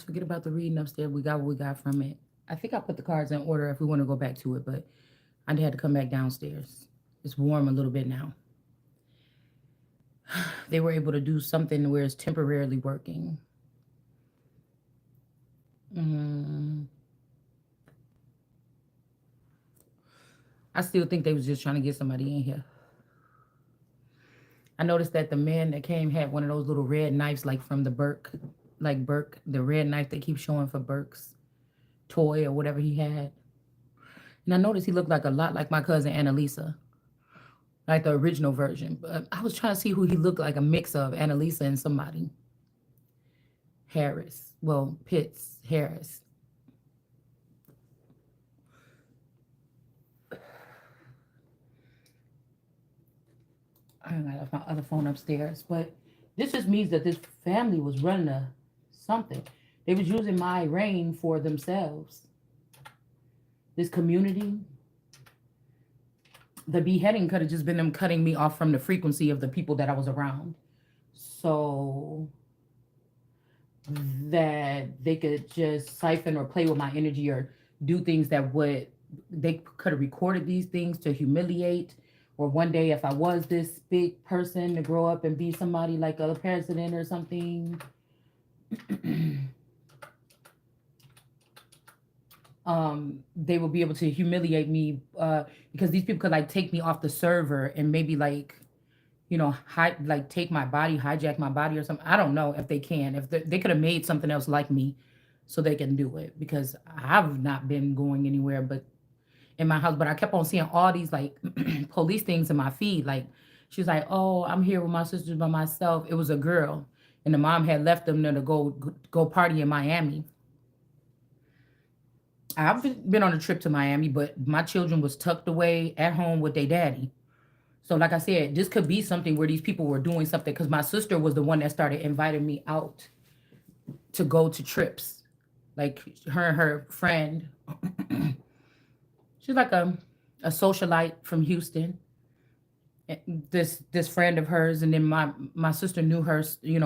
Forget about the reading upstairs. We got what we got from it. I think I put the cards in order if we want to go back to it, but I had to come back downstairs. It's warm a little bit now. They were able to do something where it's temporarily working. Mm, I still think they was just trying to get somebody in here. I noticed that the man that came had one of those little red knives, like from the Burke, like Burke, the red knife they keep showing for Burke's toy or whatever he had. And I noticed he looked like a lot like my cousin Annalisa, like the original version. But I was trying to see who he looked like, a mix of Annalisa and somebody. Harris. Well, Pitts Harris. I left my other phone upstairs, but this just means that this family was running a something. They was using my reign for themselves. This community, the beheading could have just been them cutting me off from the frequency of the people that I was around, so that they could just siphon or play with my energy or do things that would they could have recorded these things to humiliate. Or one day, if I was this big person to grow up and be somebody like a president or something, they will be able to humiliate me because these people could like take me off the server and maybe like, like take my body, hijack my body or something. I don't know if they can. If they could have made something else like me so they can do it, because I've not been going anywhere but in my house. But I kept on seeing all these like police things in my feed. Like she was like, "Oh, I'm here with my sisters by myself." It was a girl, and the mom had left them there to go party in Miami. I've been on a trip to Miami, but my children was tucked away at home with their daddy. So, like I said, this could be something where these people were doing something, because my sister was the one that started inviting me out to go to trips. Like her and her friend, she's like a socialite from Houston. This friend of hers, and then my sister knew her,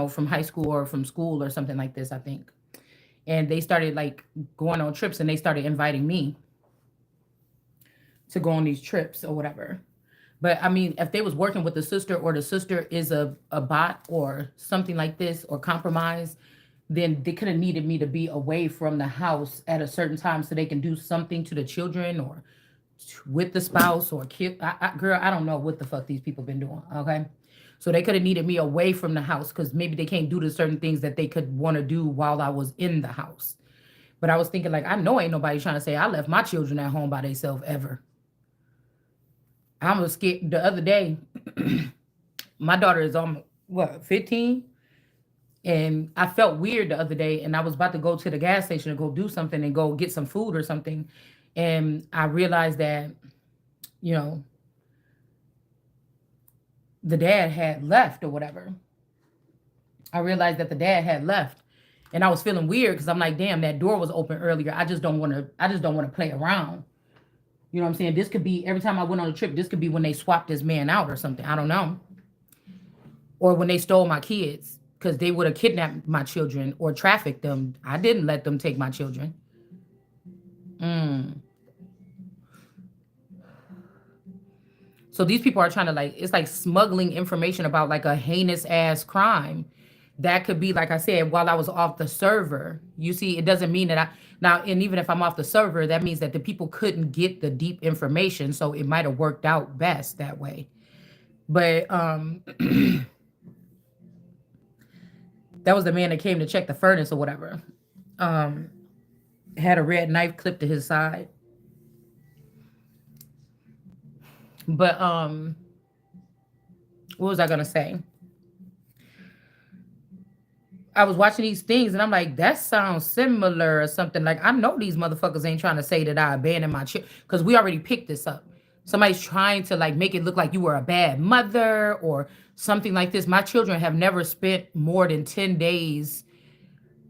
from high school or from school or something like this, I think. And they started like going on trips, and they started inviting me to go on these trips or whatever. But I mean, if they was working with the sister, or the sister is a bot or something like this, or compromise, then they could have needed me to be away from the house at a certain time so they can do something to the children or with the spouse or kid. Girl, I don't know what the fuck these people been doing. Okay. So they could have needed me away from the house because maybe they can't do the certain things that they could want to do while I was in the house. But I was thinking, like, I know ain't nobody trying to say I left my children at home by themselves ever. I was scared the other day. My daughter is on what, 15? And I felt weird the other day, and I was about to go to the gas station to go do something and go get some food or something. And I realized that, you know, the dad had left or whatever. I realized that the dad had left. And I was feeling weird because I'm like, damn, that door was open earlier. I just don't want to play around. You know what I'm saying? This could be every time I went on a trip, this could be when they swapped this man out or something. I don't know. Or when they stole my kids, because they would have kidnapped my children or trafficked them. I didn't let them take my children. Mm. So these people are trying to, like, it's like smuggling information about like a heinous ass crime. That could be, like I said, while I was off the server. You see, it doesn't mean that now, and even if I'm off the server, that means that the people couldn't get the deep information. So it might have worked out best that way. But that was the man that came to check the furnace or whatever. Um, had a red knife clipped to his side. But what was I gonna say? I was watching these things and I'm like, that sounds similar or something. Like, I know these motherfuckers ain't trying to say that I abandoned my child, because we already picked this up. Somebody's trying to like make it look like you were a bad mother or something like this. My children have never spent more than 10 days.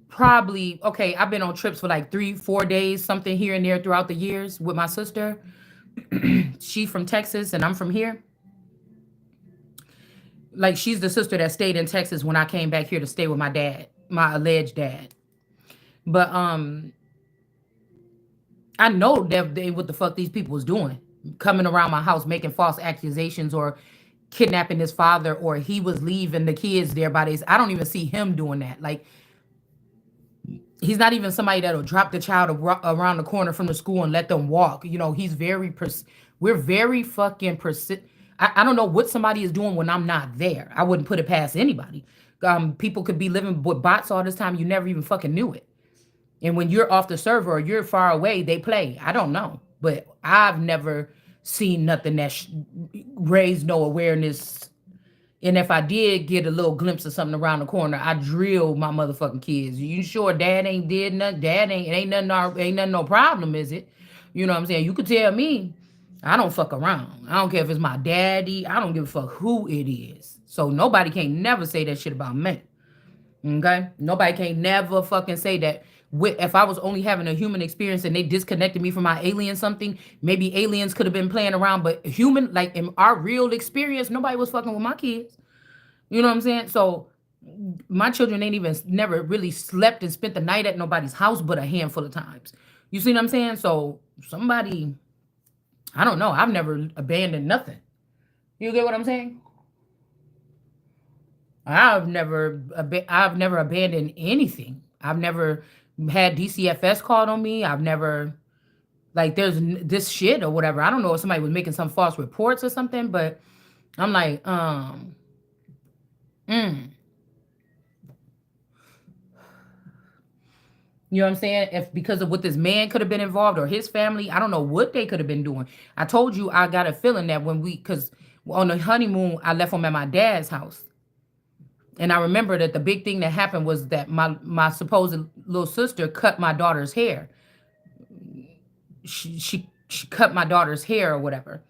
Probably, okay, I've been on trips for like 3, 4 days, something here and there throughout the years with my sister. She from Texas and I'm from here. Like, she's the sister that stayed in Texas when I came back here to stay with my dad, my alleged dad. But I know that they what the fuck these people was doing, coming around my house making false accusations or kidnapping his father, or he was leaving the kids there by this. I don't even see him doing that. Like, he's not even somebody that'll drop the child around the corner from the school and let them walk. You know, he's very we're very fucking I don't know what somebody is doing when I'm not there. I wouldn't put it past anybody. People could be living with bots all this time. You never even fucking knew it. And when you're off the server or you're far away, they play. I don't know. But I've never seen nothing that raised no awareness. And if I did get a little glimpse of something around the corner, I drill my motherfucking kids. You sure dad ain't did nothing? Dad ain't nothing no problem, is it? You know what I'm saying? You could tell me. I don't fuck around. I don't care if it's my daddy. I don't give a fuck who it is. So nobody can never say that shit about me. Okay? Nobody can never fucking say that. If I was only having a human experience and they disconnected me from my alien something, maybe aliens could have been playing around, but human, like in our real experience, nobody was fucking with my kids. You know what I'm saying? So my children ain't even never really slept and spent the night at nobody's house but a handful of times. You see what I'm saying? So somebody, I don't know. I've never abandoned nothing. You get what I'm saying? I've never abandoned anything. I've never had DCFS called on me. I've never, like, there's this shit or whatever. I don't know if somebody was making some false reports or something, but I'm like, mm, you know what I'm saying? If because of what this man could have been involved or his family, I don't know what they could have been doing. I told you I got a feeling that because on the honeymoon, I left him at my dad's house. And I remember that the big thing that happened was that my supposed little sister cut my daughter's hair. She cut my daughter's hair or whatever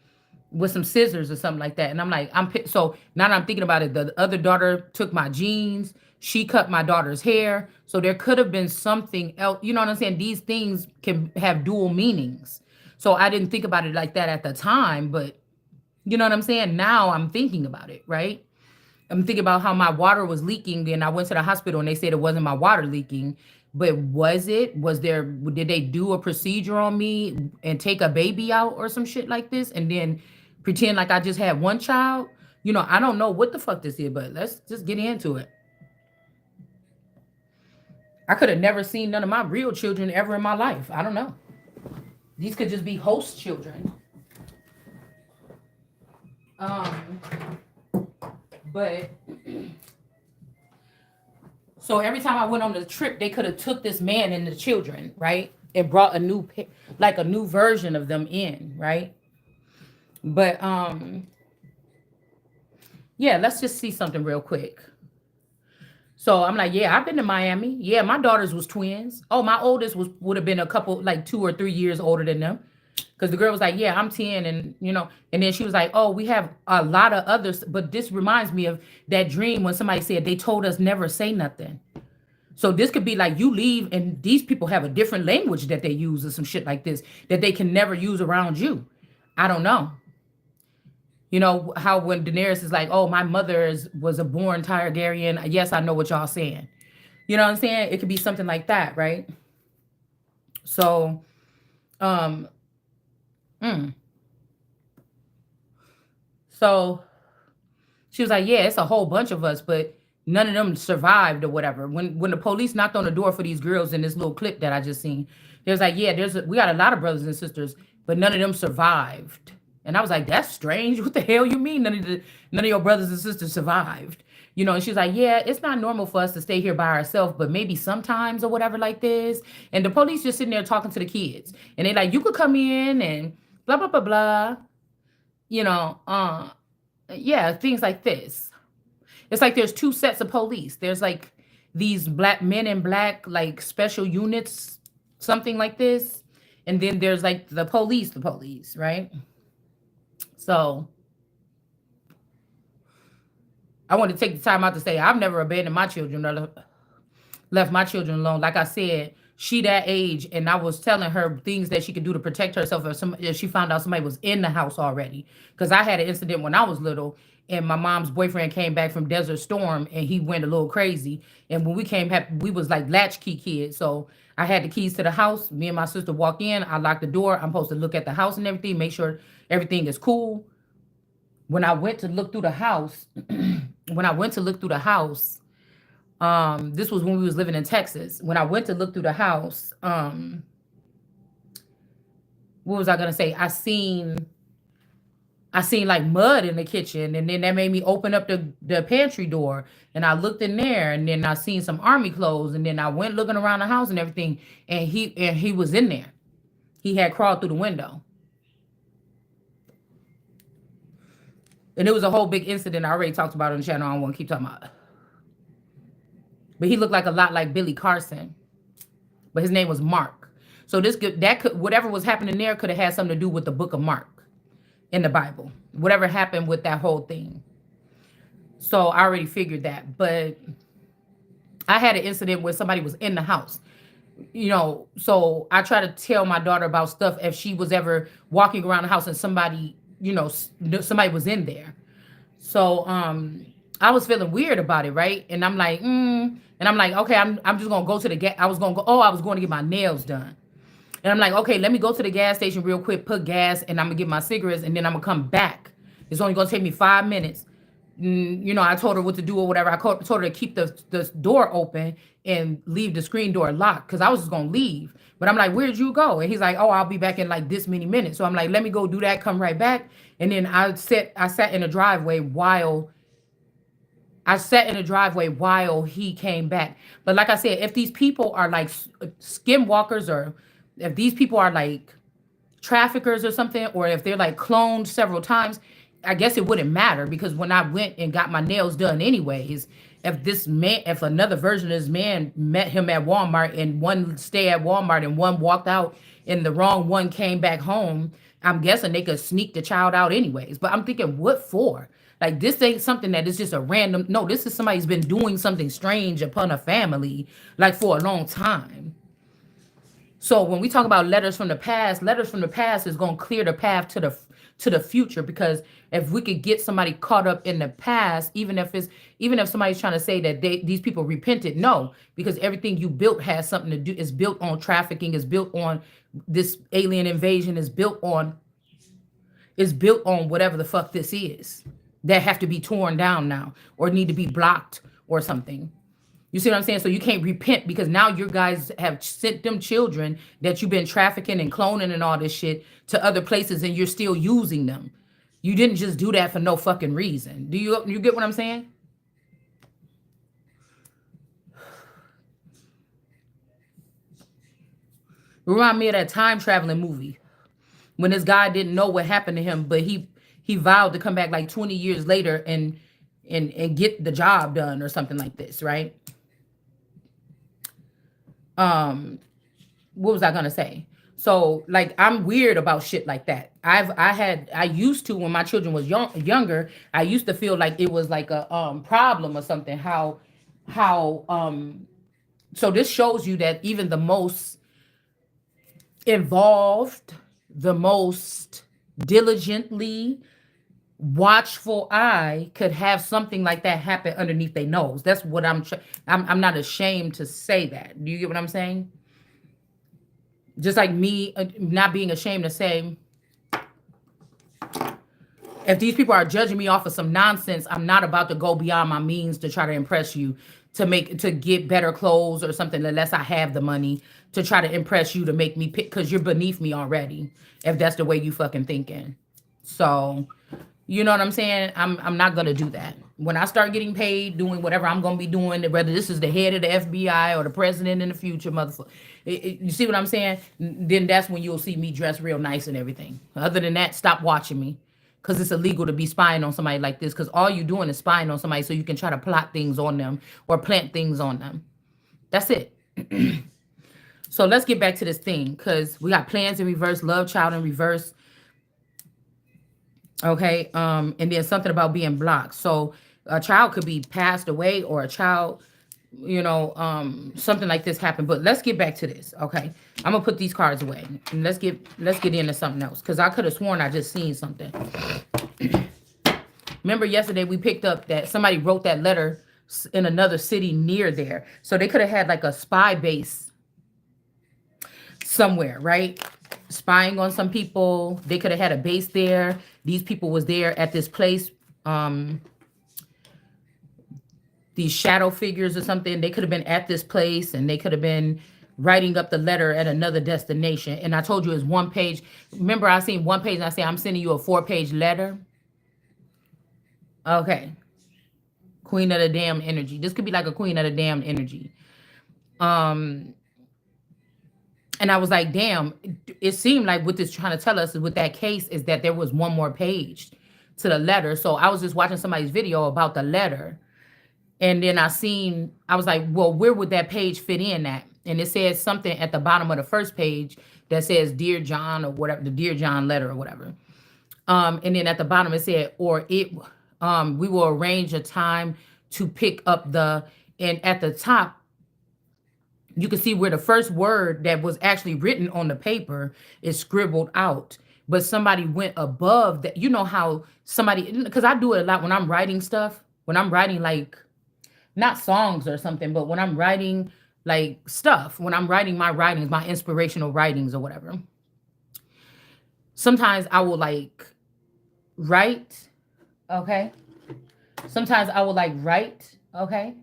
with some scissors or something like that. And I'm like, so now that I'm thinking about it, the other daughter took my jeans. She cut my daughter's hair. So there could have been something else. You know what I'm saying? These things can have dual meanings. So I didn't think about it like that at the time, but you know what I'm saying? Now I'm thinking about it, right? I'm thinking about how my water was leaking, and I went to the hospital and they said it wasn't my water leaking. But was it? Did they do a procedure on me and take a baby out or some shit like this and then pretend like I just had one child? You know, I don't know what the fuck this is, but let's just get into it. I could have never seen none of my real children ever in my life. I don't know. These could just be host children. Um, but so every time I went on the trip, they could have took this man and the children, right? And brought a like a new version of them in, right? But yeah, let's just see something real quick. So I'm like, yeah, I've been to Miami. Yeah, my daughters was twins. Oh, my oldest would have been a couple, like 2 or 3 years older than them. Because the girl was like, yeah, I'm 10. And, and then she was like, oh, we have a lot of others. But this reminds me of that dream when somebody said they told us never say nothing. So this could be like you leave and these people have a different language that they use or some shit like this that they can never use around you. I don't know. You know how when Daenerys is like, "Oh, my mother was a born Targaryen." Yes, I know what y'all saying. You know what I'm saying? It could be something like that, right? So, um, mm. so she was like, "Yeah, it's a whole bunch of us, but none of them survived or whatever." When the police knocked on the door for these girls in this little clip that I just seen, there's like, "Yeah, we got a lot of brothers and sisters, but none of them survived." And I was like, "That's strange. What the hell you mean none of your brothers and sisters survived?" And she's like, "Yeah, it's not normal for us to stay here by ourselves, but maybe sometimes or whatever like this." And the police just sitting there talking to the kids, and they like, "You could come in and blah blah blah blah." You know, yeah, things like this. It's like there's two sets of police. There's like these black men in black, like special units, something like this. And then there's like the police, right? So I want to take the time out to say I've never abandoned my children or left my children alone. Like I said, she that age, and I was telling her things that she could do to protect herself if she found out somebody was in the house already. Because I had an incident when I was little, and my mom's boyfriend came back from Desert Storm, and he went a little crazy. And when we came back, we was like latchkey kids. So I had the keys to the house. Me and my sister walk in. I lock the door. I'm supposed to look at the house and everything, make sure everything is cool. When I went to look through the house, this was when we was living in Texas. When I went to look through the house, what was I gonna say? I seen like mud in the kitchen, and then that made me open up the pantry door, and I looked in there, and then I seen some army clothes, and then I went looking around the house and everything, and he was in there. He had crawled through the window. And it was a whole big incident. I already talked about it on the channel. I don't want to keep talking about it. But he looked like a lot like Billy Carson. But his name was Mark. So whatever was happening there could have had something to do with the book of Mark in the Bible. Whatever happened with that whole thing. So I already figured that. But I had an incident where somebody was in the house. So I try to tell my daughter about stuff if she was ever walking around the house and somebody was in there. So I was feeling weird about it, right? And I'm like, and I'm like, okay, I'm just gonna go to the gas. I was going to get my nails done. And I'm like, okay, let me go to the gas station real quick, put gas, and I'm gonna get my cigarettes, and then I'm gonna come back. It's only gonna take me 5 minutes. I told her what to do or whatever. I told her to keep the door open and leave the screen door locked, because I was just gonna leave. But I'm like, where'd you go? And he's like, oh, I'll be back in like this many minutes. So I'm like, let me go do that, come right back. And then I sat in the driveway while he came back. But like I said, if these people are like skinwalkers, or if these people are like traffickers or something, or if they're like cloned several times, I guess it wouldn't matter, because when I went and got my nails done anyways, if another version of this man met him at Walmart, and one stayed at Walmart and one walked out and the wrong one came back home, I'm guessing they could sneak the child out anyways. But I'm thinking, what for? Like, this ain't something that is just a random, no, this is somebody's been doing something strange upon a family, like, for a long time. So when we talk about letters from the past is going to clear the path to the future, because if we could get somebody caught up in the past, even if somebody's trying to say that these people repented, no, because everything you built has something to do, is built on trafficking, is built on this alien invasion, is built on whatever the fuck this is, that have to be torn down now, or need to be blocked or something. You see what I'm saying? So you can't repent, because now your guys have sent them children that you've been trafficking and cloning and all this shit to other places, and you're still using them. You didn't just do that for no fucking reason. Do you get what I'm saying? Remind me of that time traveling movie when this guy didn't know what happened to him, but he vowed to come back like 20 years later and get the job done or something like this, right? What was I gonna say? So, like, I'm weird about shit like that. I used to, when my children was younger, I used to feel like it was like a problem or something. So this shows you that even the most involved, the most diligently watchful eye could have something like that happen underneath their nose. That's what I'm not ashamed to say that. Do you get what I'm saying? Just like me not being ashamed to say, if these people are judging me off of some nonsense, I'm not about to go beyond my means to try to impress you, to get better clothes or something, unless I have the money to try to impress you, to make me pick, because you're beneath me already, if that's the way you fucking thinking. So, you know what I'm saying? I'm not gonna do that. When I start getting paid, doing whatever I'm gonna be doing, whether this is the head of the FBI or the president in the future, motherfucker, you see what I'm saying? Then that's when you'll see me dressed real nice and everything. Other than that, stop watching me, because it's illegal to be spying on somebody like this, because all you're doing is spying on somebody so you can try to plot things on them or plant things on them. That's it. So let's get back to this thing, because we got plans in reverse, love child in reverse. Okay, and then something about being blocked. So a child could be passed away, or a child, something like this happened. But let's get back to this. Okay, I'm gonna put these cards away, and let's get into something else, because I could have sworn I just seen something. Remember yesterday we picked up that somebody wrote that letter in another city near there. So they could have had like a spy base somewhere, right? Spying on some people. They could have had a base there. These people was there at this place. Um, these shadow figures or something. They could have been at this place and they could have been writing up the letter at another destination. And I told you it's 1 page. Remember, I seen 1 page and I said, I'm sending you a 4-page letter. Okay. Queen of the damn energy. This could be like a queen of the damn energy. And I was like, damn, it seemed like what this trying to tell us with that case is that there was 1 more page to the letter. So I was just watching somebody's video about the letter. And then I was like, well, where would that page fit in at? And it says something at the bottom of the first page that says, Dear John, or whatever, the Dear John letter or whatever. And then at the bottom it said, we will arrange a time to pick up and at the top, you can see where the first word that was actually written on the paper is scribbled out. But somebody went above that. You know how somebody, because I do it a lot when I'm writing stuff, when I'm writing like, not songs or something, but when I'm writing like stuff, when I'm writing my writings, my inspirational writings or whatever, sometimes I will like write, okay? Sometimes I will like write, okay?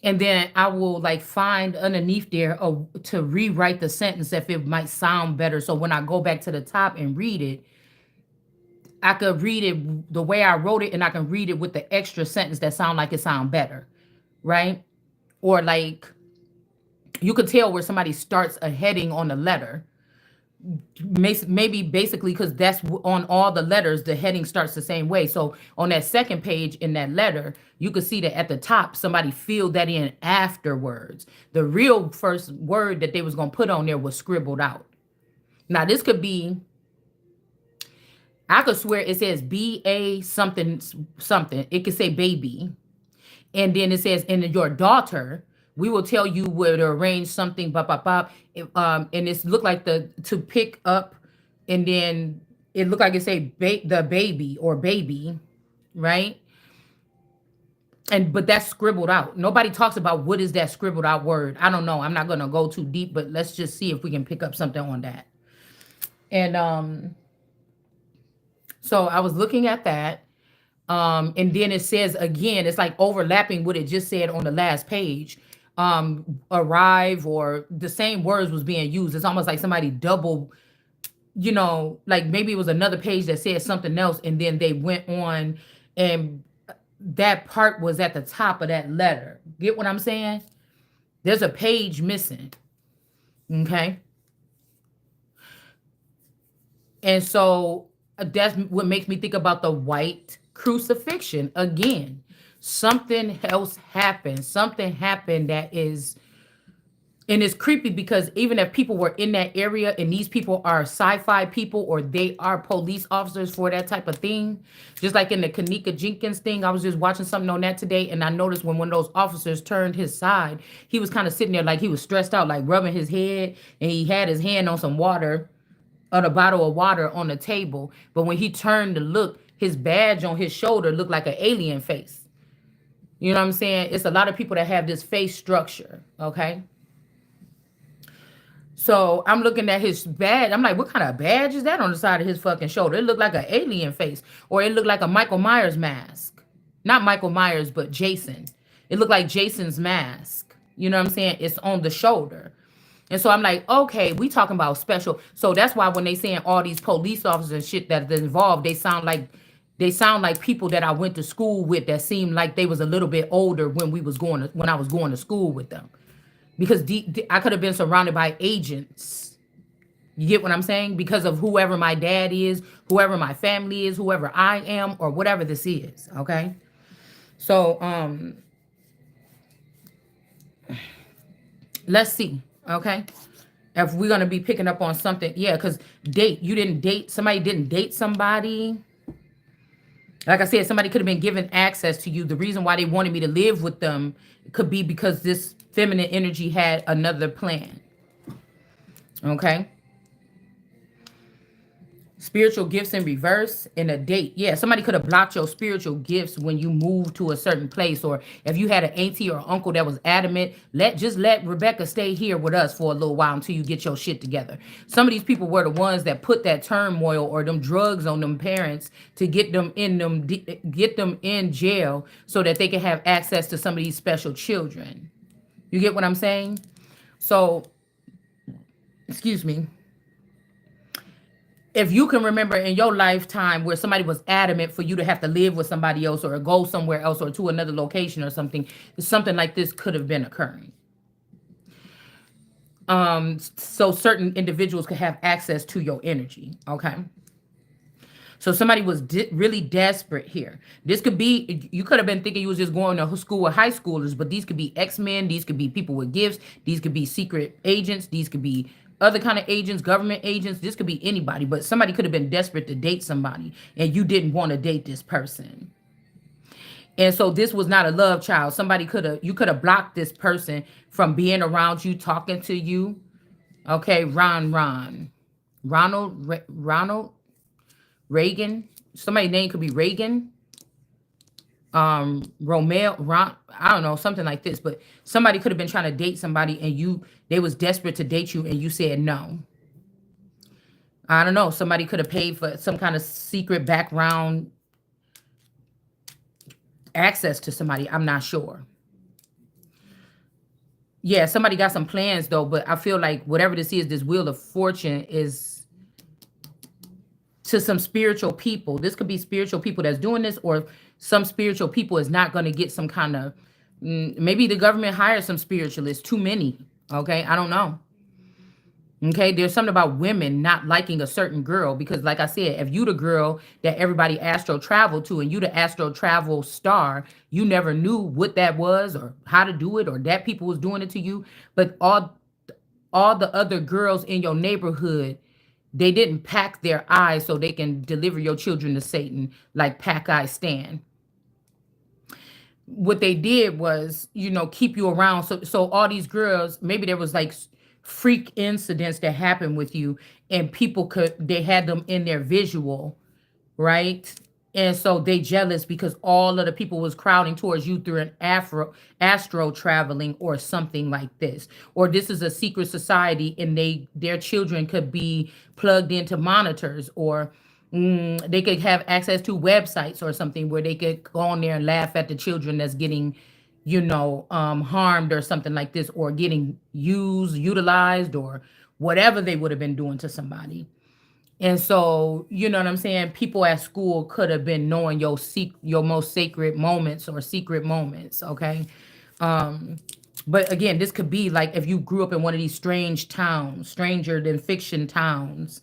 And then I will like find underneath there to rewrite the sentence if it might sound better. So when I go back to the top and read it, I could read it the way I wrote it, and I can read it with the extra sentence that sound like it sound better, right? Or like you could tell where somebody starts a heading on the letter. Maybe basically because that's on all the letters, the heading starts the same way. So on that second page in that letter, you could see that at the top, somebody filled that in afterwards. The real first word that they was going to put on there was scribbled out. Now this could be, I could swear it says B-A something, something. It could say baby. And then it says, and your daughter, we will tell you where to arrange something, blah, blah, blah. And it's looked like to pick up, and then it looked like it say the baby or baby, right? But that's scribbled out. Nobody talks about what is that scribbled out word. I don't know. I'm not going to go too deep, but let's just see if we can pick up something on that. And, so I was looking at that, and then it says again, it's like overlapping what it just said on the last page. Arrive, or the same words was being used. It's almost like somebody double, like maybe it was another page that said something else, and then they went on, and that part was at the top of that letter. Get what I'm saying? There's a page missing. Okay. And so that's what makes me think about the white crucifixion again. Something else happened. Something happened that is, and it's creepy because even if people were in that area and these people are sci-fi people or they are police officers for that type of thing, just like in the Kanika Jenkins thing, I was just watching something on that today, and I noticed when one of those officers turned his side, he was kind of sitting there like he was stressed out, like rubbing his head, and he had his hand on some water, on a bottle of water on the table. But when he turned to look, his badge on his shoulder looked like an alien face. You know what I'm saying? It's a lot of people that have this face structure, okay? So I'm looking at his badge. I'm like, what kind of badge is that on the side of his fucking shoulder? It looked like an alien face, or it looked like a Michael Myers mask. Not Michael Myers, but Jason. It looked like Jason's mask. You know what I'm saying? It's on the shoulder. And so I'm like, okay, we talking about special. So that's why when they saying all these police officers and shit that's involved, they sound like people that I went to school with that seemed like they was a little bit older when I was going to school with them. Because I could have been surrounded by agents. You get what I'm saying? Because of whoever my dad is, whoever my family is, whoever I am, or whatever this is, okay? So, let's see. Okay, if we're gonna be picking up on something, yeah, because somebody didn't date somebody. Like I said, somebody could have been given access to you. The reason why they wanted me to live with them could be because this feminine energy had another plan. Okay. Spiritual gifts in reverse in a date. Yeah, somebody could have blocked your spiritual gifts when you moved to a certain place, or if you had an auntie or uncle that was adamant, let Rebecca stay here with us for a little while until you get your shit together. Some of these people were the ones that put that turmoil or them drugs on them parents to get them in jail so that they can have access to some of these special children. You get what I'm saying? So, excuse me. If you can remember in your lifetime where somebody was adamant for you to have to live with somebody else or go somewhere else or to another location or something like this could have been occurring. So certain individuals could have access to your energy. Okay. So somebody was really desperate here. This could be, you could have been thinking you was just going to school with high schoolers, but these could be X-Men, these could be people with gifts, these could be secret agents, these could be other kind of agents, government agents, this could be anybody, but somebody could have been desperate to date somebody and you didn't want to date this person. And so this was not a love child. You could have blocked this person from being around you, talking to you. Okay, Ronald Reagan. Somebody's name could be Reagan. Romeo, I don't know, something like this. But somebody could have been trying to date somebody and they was desperate to date you and you said no. I don't know. Somebody could have paid for some kind of secret background access to somebody. I'm not sure. Yeah, somebody got some plans though, but I feel like whatever this is, this Wheel of Fortune is to some spiritual people. This could be spiritual people that's doing this, or some spiritual people is not going to get some kind of, maybe the government hired some spiritualists, too many. Okay, I don't know. Okay, there's something about women not liking a certain girl because, like I said, if you the girl that everybody astro traveled to and you the astro travel star, you never knew what that was or how to do it or that people was doing it to you. But all the other girls in your neighborhood, they didn't pack their eyes so they can deliver your children to Satan like Pack Eye Stan. What they did was, keep you around. So all these girls, maybe there was like freak incidents that happened with you and they had them in their visual, right? And so they jealous because all of the people was crowding towards you through an astro traveling or something like this. Or this is a secret society and their children could be plugged into monitors, or they could have access to websites or something where they could go on there and laugh at the children that's getting harmed or something like this, or getting utilized, or whatever they would have been doing to somebody. And so, you know what I'm saying? People at school could have been knowing your most sacred moments or secret moments, okay? But again, this could be like if you grew up in one of these strange towns, stranger than fiction towns,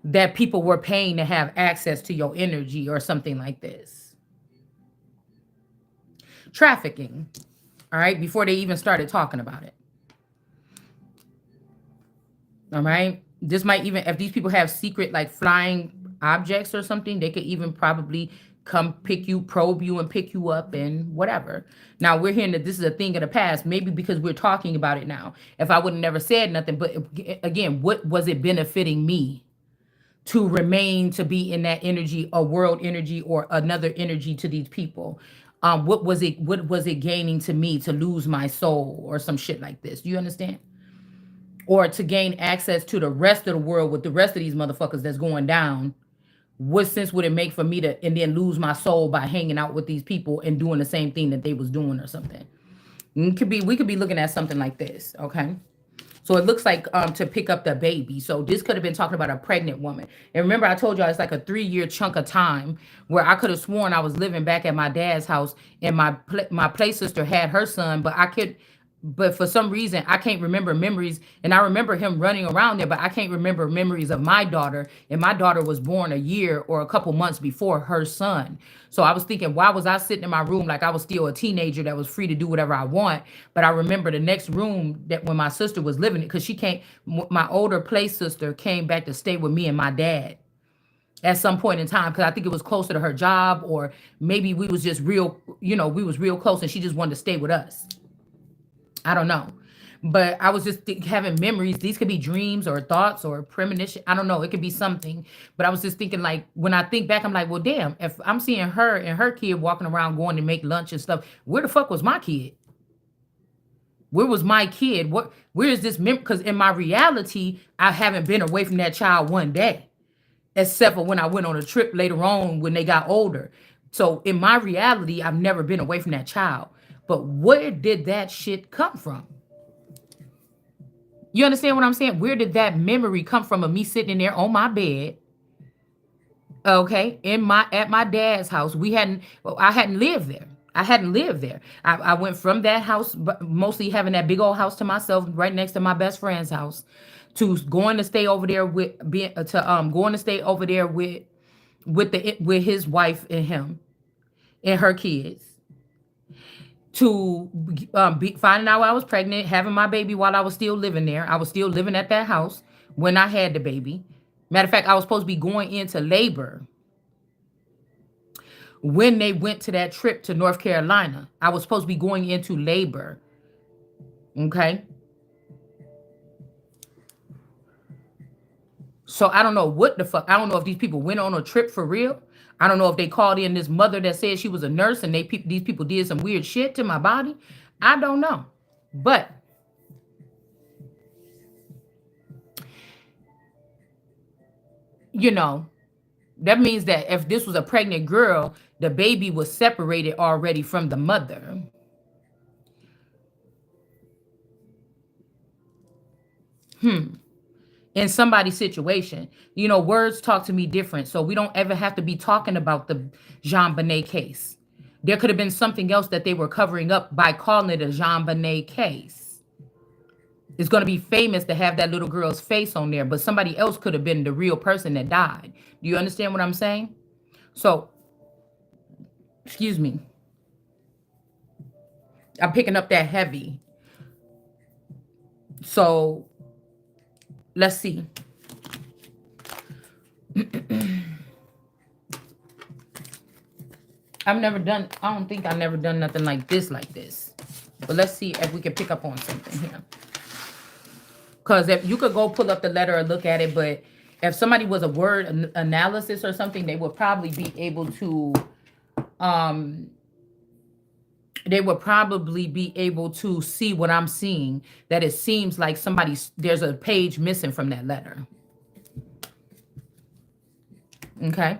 that people were paying to have access to your energy or something like this. Trafficking, all right, before they even started talking about it. All right. This might even, if these people have secret like flying objects or something, they could even probably come probe you and pick you up and whatever. Now we're hearing that this is a thing of the past, maybe because we're talking about it now. If I would have never said nothing, but again, what was it benefiting me to remain to be in that energy, a world energy or another energy to these people? What was it gaining to me to lose my soul or some shit like this? Do you understand? Or to gain access to the rest of the world with the rest of these motherfuckers that's going down. What sense would it make for me to and then lose my soul by hanging out with these people and doing the same thing that they was doing or something? We could be looking at something like this, okay? So it looks like to pick up the baby. So this could have been talking about a pregnant woman. And remember, I told y'all it's like a 3-year chunk of time where I could have sworn I was living back at my dad's house and my play sister had her son, but for some reason I can't remember memories, and I remember him running around there, but I can't remember memories of my daughter, and my daughter was born a year or a couple months before her son. So I was thinking, why was I sitting in my room like I was still a teenager that was free to do whatever I want? But I remember the next room that when my sister was living it, because my older play sister came back to stay with me and my dad at some point in time, because I think it was closer to her job, or maybe we was just real, we was real close and she just wanted to stay with us. I don't know. But I was just having memories. These could be dreams or thoughts or premonition. I don't know. It could be something. But I was just thinking, like, when I think back, I'm like, well, damn, if I'm seeing her and her kid walking around going to make lunch and stuff, where the fuck was my kid? Where was my kid? Where is this? Because in my reality, I haven't been away from that child one day, except for when I went on a trip later on when they got older. So in my reality, I've never been away from that child. But where did that shit come from? You understand what I'm saying? Where did that memory come from of me sitting in there on my bed? Okay, at my dad's house. I hadn't lived there. I hadn't lived there. I went from that house, mostly having that big old house to myself, right next to my best friend's house, to going to stay over there going to stay over there with his wife and him and her kids, to finding out I was pregnant, having my baby while I was still living there. I was still living at that house when I had the baby. Matter of fact, I was supposed to be going into labor when they went to that trip to North Carolina. I was supposed to be going into labor. Okay. So I don't know what the fuck. I don't know if these people went on a trip for real. I don't know if they called in this mother that said she was a nurse and these people did some weird shit to my body. I don't know. But you know, that means that if this was a pregnant girl, the baby was separated already from the mother. In somebody's situation, words talk to me different. So we don't ever have to be talking about the Jean Bonnet case. There could have been something else that they were covering up by calling it a Jean Bonnet case. It's going to be famous to have that little girl's face on there, but somebody else could have been the real person that died. Do you understand what I'm saying? So, excuse me. I'm picking up that heavy. So, let's see. I don't think I've never done nothing like this. But let's see if we can pick up on something here. Because if you could go pull up the letter or look at it, but if somebody was a word analysis or something, they would probably be able to see what I'm seeing, that it seems like there's a page missing from that letter. Okay.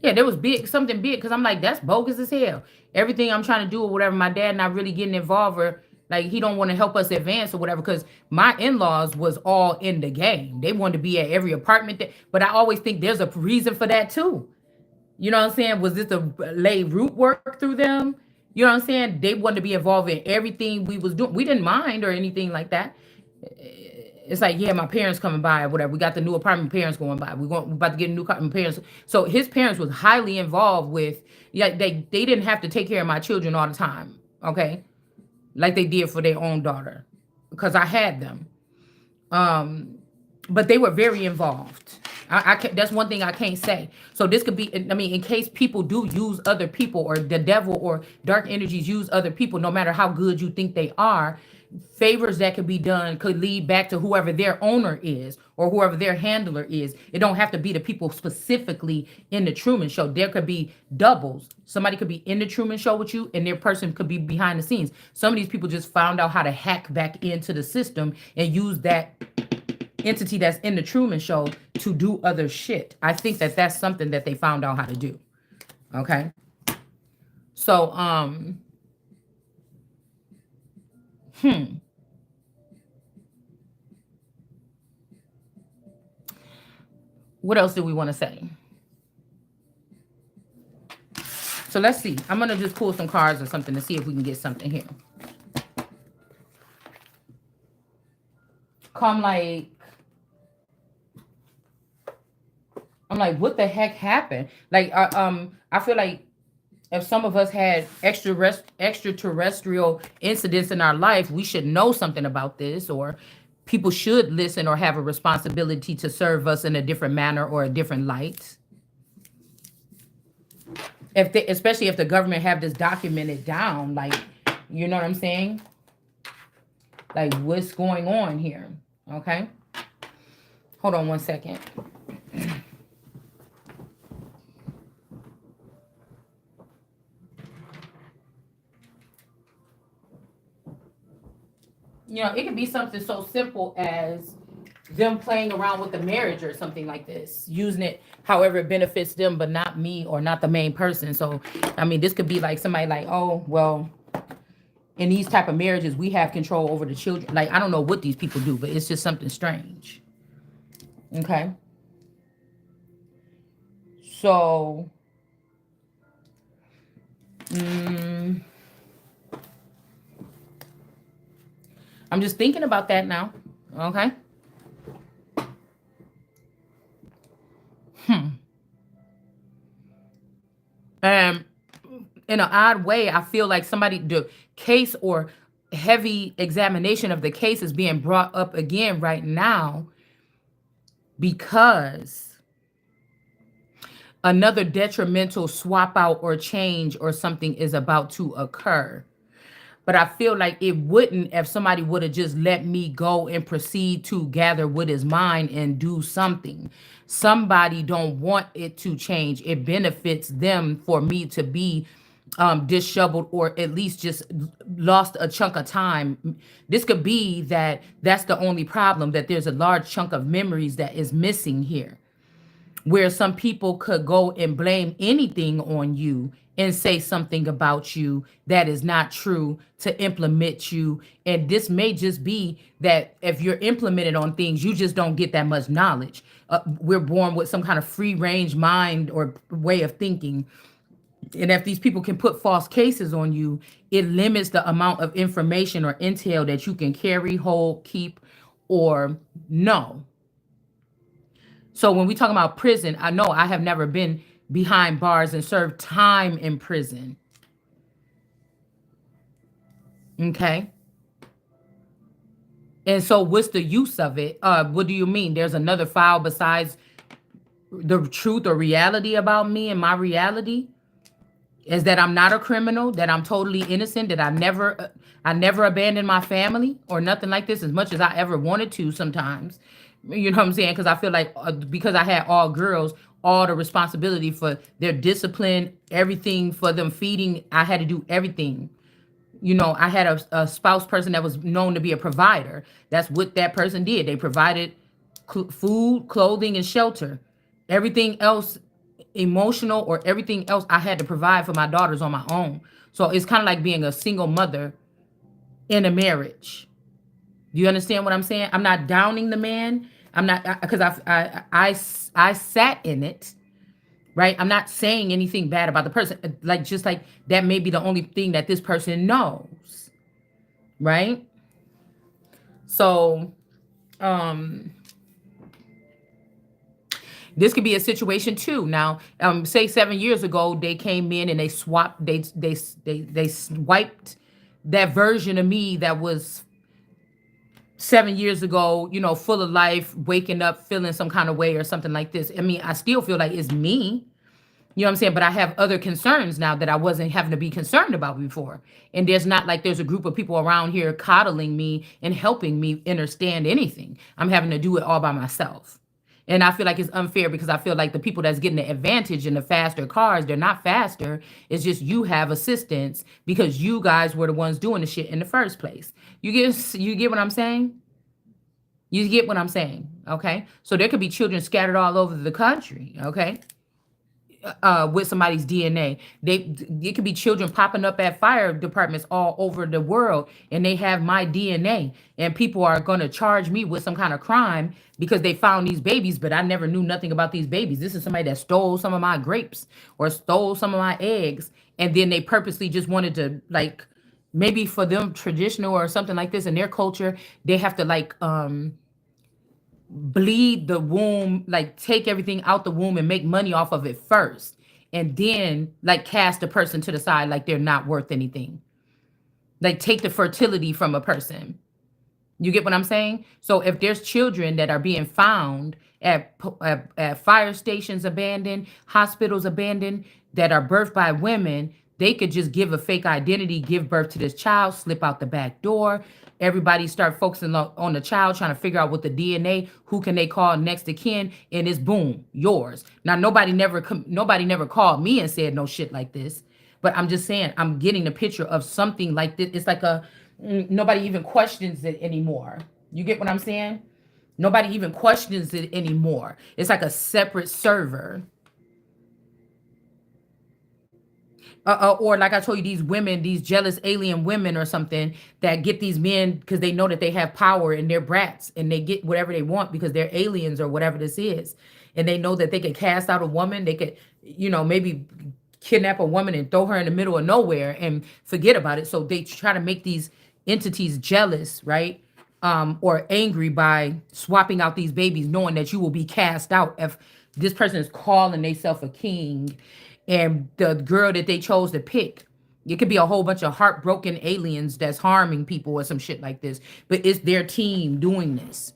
Yeah, there was something big, because I'm like, that's bogus as hell. Everything I'm trying to do or whatever, my dad not really getting involved, or like he don't want to help us advance or whatever, because my in-laws was all in the game. They wanted to be at every apartment. But I always think there's a reason for that too. You know what I'm saying? Was this a lay root work through them? You know what I'm saying? They wanted to be involved in everything we was doing. We didn't mind or anything like that. It's like, yeah, my parents coming by or whatever. We got the new apartment, parents going by. We're about to get a new car, parents. So his parents was highly involved with, yeah, they didn't have to take care of my children all the time, okay? Like they did for their own daughter, because I had them. But they were very involved. That's one thing I can't say. So this could be, I mean, in case people do use other people, or the devil or dark energies use other people, no matter how good you think they are, favors that could be done could lead back to whoever their owner is or whoever their handler is. It don't have to be the people specifically in the Truman Show. There could be doubles. Somebody could be in the Truman Show with you, and their person could be behind the scenes. Some of these people just found out how to hack back into the system and use that entity that's in the Truman Show to do other shit. I think that that's something that they found out how to do. Okay. So, what else do we want to say? So let's see. I'm going to just pull some cards or something to see if we can get something here. I'm like, what the heck happened? Like, I feel like if some of us had extraterrestrial incidents in our life, we should know something about this, or people should listen or have a responsibility to serve us in a different manner or a different light. If they, especially if the government have this documented down, like, you know what I'm saying? Like, what's going on here? Okay. Hold on one second. It could be something so simple as them playing around with the marriage or something like this, using it however it benefits them, but not me or not the main person. So, I mean, this could be like somebody like, oh, well, in these type of marriages, we have control over the children. Like, I don't know what these people do, but it's just something strange. Okay. So, I'm just thinking about that now. Okay. And in an odd way, I feel like the case or heavy examination of the case is being brought up again right now because another detrimental swap out or change or something is about to occur. But I feel like it wouldn't if somebody would have just let me go and proceed to gather what is mine and do something. Somebody don't want it to change. It benefits them for me to be disheveled or at least just lost a chunk of time. This could be that's the only problem, that there's a large chunk of memories that is missing here, where some people could go and blame anything on you and say something about you that is not true to implement you. And this may just be that if you're implemented on things, you just don't get that much knowledge. We're born with some kind of free range mind or way of thinking. And if these people can put false cases on you, it limits the amount of information or intel that you can carry, hold, keep, or know. So when we talk about prison, I know I have never been behind bars and served time in prison. Okay. And so what's the use of it? What do you mean? There's another file besides the truth or reality about me, and my reality is that I'm not a criminal, that I'm totally innocent, that I never abandoned my family or nothing like this, as much as I ever wanted to sometimes. You know what I'm saying? Because I feel like because I had all girls, all the responsibility for their discipline, everything for them feeding, I had to do everything. I had a spouse person that was known to be a provider. That's what that person did. They provided food, clothing, and shelter. Everything else, emotional or everything else, I had to provide for my daughters on my own. So it's kind of like being a single mother in a marriage. Do you understand what I'm saying? I'm not downing the man. I'm not, because I sat in it, right? I'm not saying anything bad about the person. Like, just like that may be the only thing that this person knows, right? So, this could be a situation too. Now, say 7 years ago, they came in and they swapped, they swiped that version of me that was 7 years ago, full of life, waking up, feeling some kind of way or something like this. I mean, I still feel like it's me. You know what I'm saying? But I have other concerns now that I wasn't having to be concerned about before. And there's not like there's a group of people around here coddling me and helping me understand anything. I'm having to do it all by myself. And I feel like it's unfair because I feel like the people that's getting the advantage in the faster cars, they're not faster. It's just you have assistance because you guys were the ones doing the shit in the first place. You get what I'm saying? You get what I'm saying? Okay. So there could be children scattered all over the country. Okay, with somebody's DNA. It could be children popping up at fire departments all over the world, and they have my DNA, and people are going to charge me with some kind of crime because they found these babies, but I never knew nothing about these babies. This is somebody that stole some of my grapes or stole some of my eggs, and then they purposely just wanted to, like, maybe for them traditional or something like this in their culture, they have to like bleed the womb, like take everything out the womb and make money off of it first, and then like cast a person to the side like they're not worth anything. Like take the fertility from a person. You get what I'm saying? So if there's children that are being found at fire stations abandoned, hospitals abandoned, that are birthed by women, they could just give a fake identity, give birth to this child, slip out the back door. Everybody start focusing on the child, trying to figure out what the DNA, who can they call next to kin, and it's boom, yours. Now nobody never called me and said no shit like this, but I'm just saying I'm getting the picture of something like this. It's like nobody even questions it anymore. You get what I'm saying? Nobody even questions it anymore. It's like a separate server. Or like I told you, these women, these jealous alien women or something that get these men because they know that they have power and they're brats and they get whatever they want because they're aliens or whatever this is. And they know that they could cast out a woman. They could, maybe kidnap a woman and throw her in the middle of nowhere and forget about it. So they try to make these entities jealous, right? Or angry by swapping out these babies, knowing that you will be cast out if this person is calling themselves a king and the girl that they chose to pick. It could be a whole bunch of heartbroken aliens that's harming people or some shit like this, but it's their team doing this.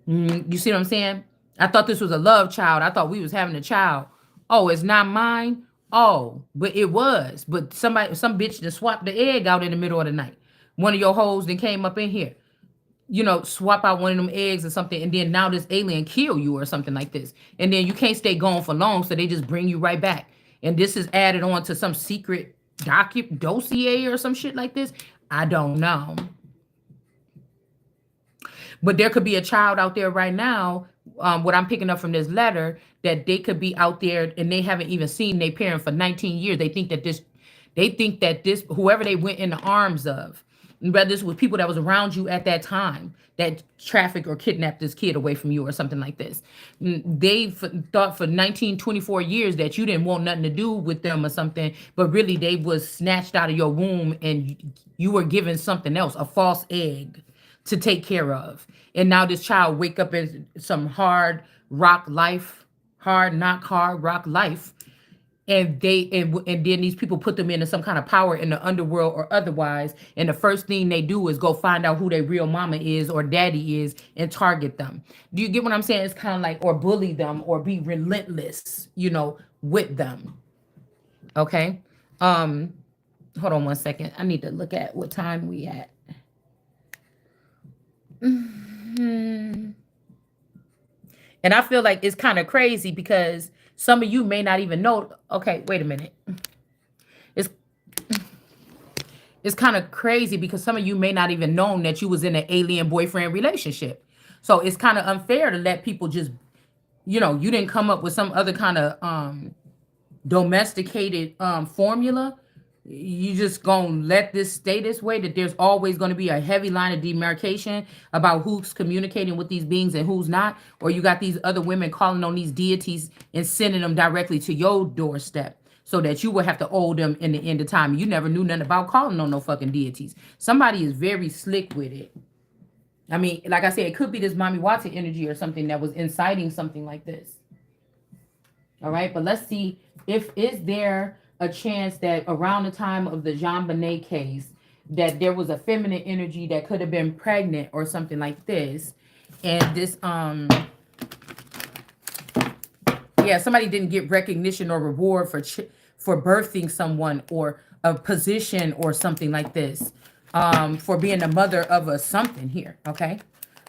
You see what I'm saying? I thought this was a love child. I thought we was having a child. Oh, it's not mine. Oh, but it was. But some bitch just swapped the egg out in the middle of the night. One of your hoes then came up in here, swap out one of them eggs or something, and then now this alien kill you or something like this. And then you can't stay gone for long, so they just bring you right back. And this is added on to some secret dossier or some shit like this. I don't know. But there could be a child out there right now, what I'm picking up from this letter, that they could be out there and they haven't even seen their parent for 19 years. They think that this, whoever they went in the arms of, whether this was people that was around you at that time that trafficked or kidnapped this kid away from you or something like this. They thought for 19, 24 years that you didn't want nothing to do with them or something, but really they was snatched out of your womb and you were given something else, a false egg to take care of. And now this child wake up in some hard knock rock life. And then these people put them into some kind of power in the underworld or otherwise. And the first thing they do is go find out who their real mama is or daddy is and target them. Do you get what I'm saying? It's kind of like, or bully them or be relentless, with them. Okay. Hold on one second. I need to look at what time we at. And I feel like it's kind of crazy because some of you may not even know. Okay, wait a minute. It's kind of crazy because some of you may not even known that you was in an alien boyfriend relationship. So it's kind of unfair to let people just, you didn't come up with some other kind of domesticated formula. You just gonna let this stay this way, that there's always going to be a heavy line of demarcation about who's communicating with these beings and who's not, or you got these other women calling on these deities and sending them directly to your doorstep so that you will have to owe them in the end of time. You never knew nothing about calling on no fucking deities. Somebody is very slick with it. I mean, like I said, it could be this Mommy Watson energy or something that was inciting something like this. All right, but let's see is there a chance that around the time of the Jean Bonnet case, that there was a feminine energy that could have been pregnant or something like this. And this, somebody didn't get recognition or reward for birthing someone or a position or something like this, for being the mother of a something here. Okay.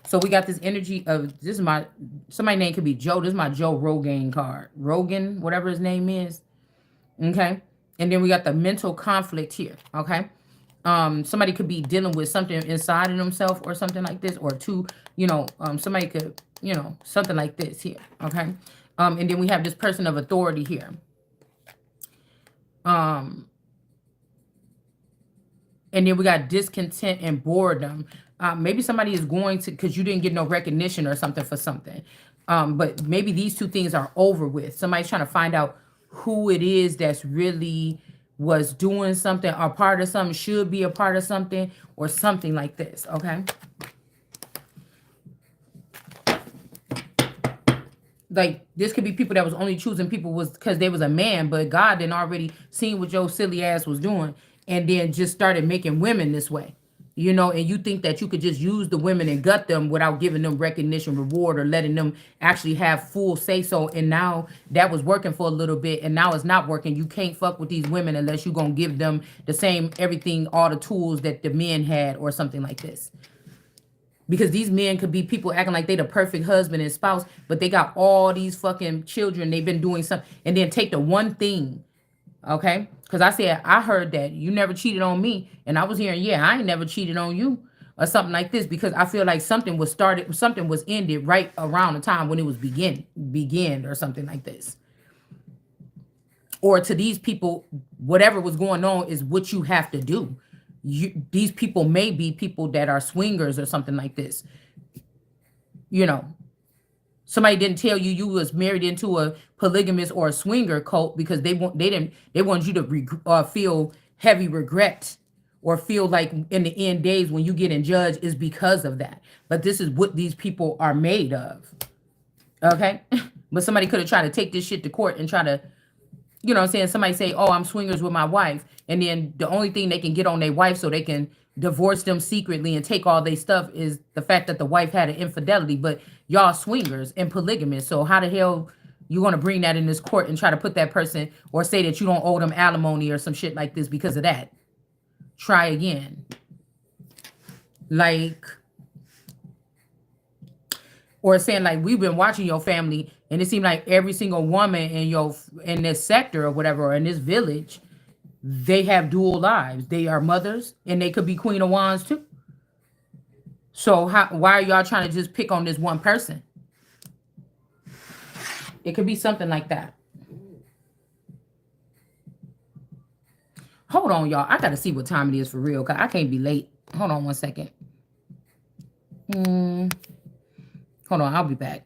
So we got this energy of, somebody's name could be Joe. This is my Joe Rogan card. Rogan, whatever his name is. Okay. And then we got the mental conflict here. Okay. Somebody could be dealing with something inside of themselves or something like this, or somebody could, something like this here. Okay. And then we have this person of authority here. And then we got discontent and boredom. Maybe somebody is going to, because you didn't get no recognition or something for something. But maybe these two things are over with. Somebody's trying to find out who it is that's really was doing something, or part of something, should be a part of something, or something like this. Okay. Like this could be people that was only choosing people was because they was a man, but God then already seen what your silly ass was doing and then just started making women this way. you know, and you think that you could just use the women and gut them without giving them recognition, reward, or letting them actually have full say so. And now that was working for a little bit, and now it's not working. You can't fuck with these women unless you're gonna give them the same everything, all the tools that the men had, or something like this. Because these men could be people acting like they the perfect husband and spouse, but they got all these fucking children. They've been doing something, and then take the one thing. Okay, because I said I heard that you never cheated on me, and I was hearing, yeah, I ain't never cheated on you, or something like this, because I feel like something was started, something was ended right around the time when it was begin or something like this. Or to these people, whatever was going on is what you have to do. These people may be people that are swingers or something like this. You know, somebody didn't tell you you was married into a polygamous or a swinger cult because they want you to feel heavy regret, or feel like in the end days when you get judged is because of that. But this is what these people are made of. Okay. But somebody could have tried to take this shit to court and try to, you know what I'm saying? Somebody say, oh, I'm swingers with my wife. And then the only thing they can get on their wife so they can divorce them secretly and take all their stuff is the fact that the wife had an infidelity. But y'all swingers and polygamous. So how the hell you want to bring that in this court and try to put that person, or say that you don't owe them alimony or some shit like this because of that? Try again. Like, or saying like, we've been watching your family, and it seemed like every single woman in this sector or whatever, or in this village, they have dual lives. They are mothers, and they could be Queen of Wands too. So why are y'all trying to just pick on this one person? It could be something like that. Hold on, y'all. I gotta see what time it is for real, cause I can't be late. Hold on one second. Hold on, I'll be back.